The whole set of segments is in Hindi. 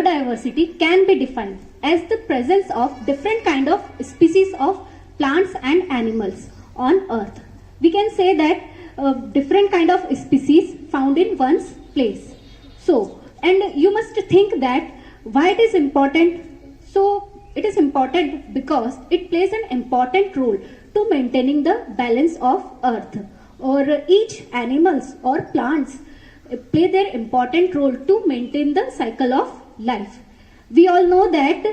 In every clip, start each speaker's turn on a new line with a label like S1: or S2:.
S1: biodiversity can be defined as the presence of different kind of species of plants and animals on earth. We can say that different kind of species found in one's place. So, and you must think that why it is important. So it is important because it plays an important role to maintaining the balance of earth, or each animals or plants play their important role to maintain the cycle of life. We all know that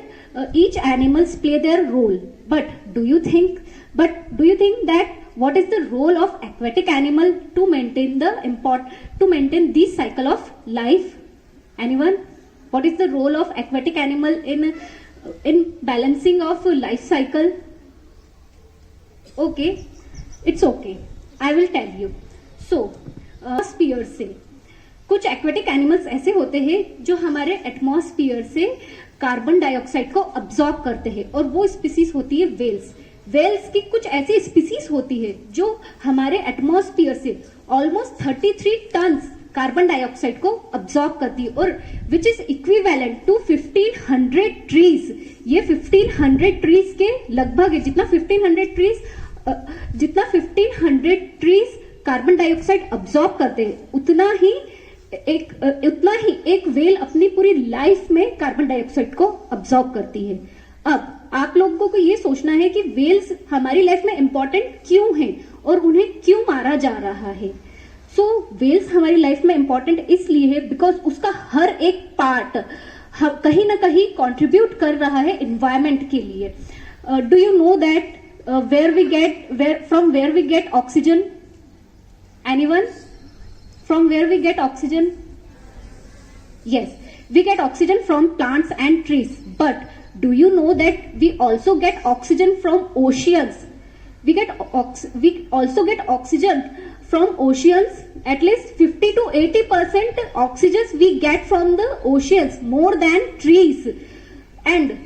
S1: each animals play their role, but do you think that what is the role of aquatic animal to maintain this cycle of life? Anyone? What is the role of aquatic animal in balancing of life cycle? Okay, it's okay, I will tell you. So atmosphere से कुछ एक्वेटिक एनिमल्स ऐसे होते हैं जो हमारे एटमॉस्फियर से कार्बन डाइऑक्साइड को अब्सॉर्ब करते हैं, और वो स्पीसीज होती है वेल्स. वेल्स की कुछ ऐसी स्पीसीज होती है जो हमारे एटमॉस्फियर से ऑलमोस्ट 33 टन कार्बन डाइऑक्साइड को अब्सॉर्ब करती है, और which is equivalent to 1500 trees. ये 1500 ट्रीज के लगभग है. जितना 1500 ट्रीज कार्बन डाइऑक्साइड अब्सॉर्ब करते हैं, उतना ही एक वेल अपनी पूरी लाइफ में कार्बन डाइऑक्साइड को अब्सॉर्ब करती है. अब आप लोगों को ये सोचना है कि वेल्स हमारी लाइफ में इंपॉर्टेंट क्यों हैं और उन्हें क्यों मारा जा रहा है. सो वेल्स हमारी लाइफ में इंपॉर्टेंट इसलिए है बिकॉज उसका हर एक पार्ट कहीं ना कहीं कंट्रीब्यूट कर रहा है एनवायरमेंट के लिए. Do you know that from where we get oxygen? Anyone? From where we get oxygen? Yes, we get oxygen from plants and trees. But do you know that we also get oxygen from oceans? We also get oxygen from oceans. At least 50 to 80% oxygen we get from the oceans, more than trees. And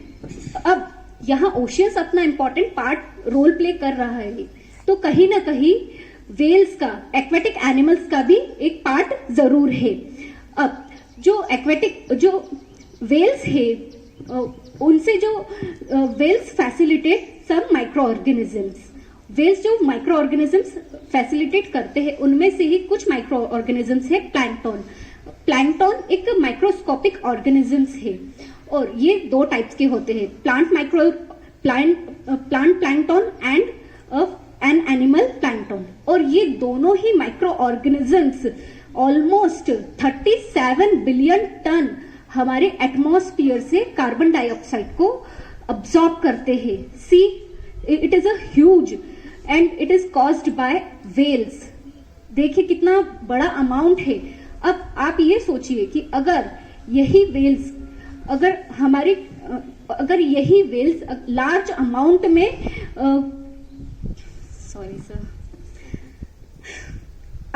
S1: अब यहाँ ओशियंस अपना इंपॉर्टेंट पार्ट रोल प्ले कर रहा है, तो कहीं ना कहीं वेल्स का, एक्वेटिक एनिमल्स का भी एक पार्ट जरूर है. अब जो वेल्स है उनसे जो whales facilitate some micro organisms. Whales जो माइक्रो ऑर्गेनिजम्स फैसिलिटेट करते हैं उनमें से ही कुछ माइक्रो ऑर्गेनिजम्स है प्लैंकटन. प्लैंकटन एक माइक्रोस्कोपिक ऑर्गेनिजम्स है, और ये दो टाइप्स के होते हैं, plant plankton and an animal plankton. और ये दोनों ही micro organisms almost 37 billion ton हमारे एटमॉस्फियर से कार्बन डाइऑक्साइड को अब्सॉर्ब करते हैं. See, it is a huge and it is caused by whales. देखिए कितना बड़ा अमाउंट है. अब आप ये सोचिए कि अगर यही वेल्स लार्ज अमाउंट में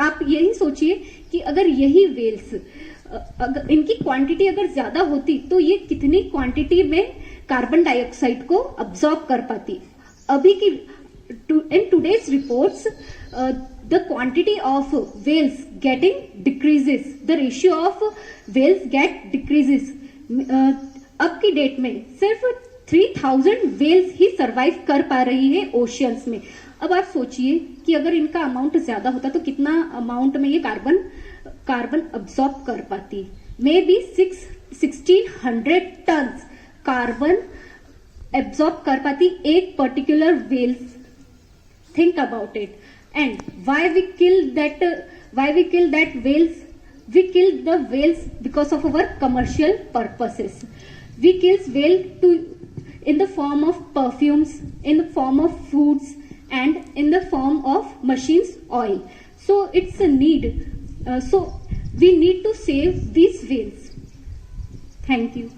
S1: आप यही सोचिए कि अगर यही वेल्स इनकी क्वांटिटी अगर ज्यादा होती तो ये कितनी क्वांटिटी में कार्बन डाइऑक्साइड को अब्सॉर्ब कर पाती. अभी की in today's reports the quantity of whales getting decreases, the ratio of whales get decreases. अब की डेट में सिर्फ 3000 वेल्स ही सरवाइव कर पा रही है ओशियंस में. अब आप सोचिए कि अगर इनका अमाउंट ज्यादा होता तो कितना अमाउंट में ये कार्बन अब्सॉर्ब कर पाती. May be 1600 ton carbon absorb कर पाती एक particular whales. Think about it. And why we kill that whales? We kill the whales because of our commercial purposes. We kill whale in the form of perfumes, in the form of foods, and in the form of machines oil. So it's a need. So we need to save these whales. Thank you.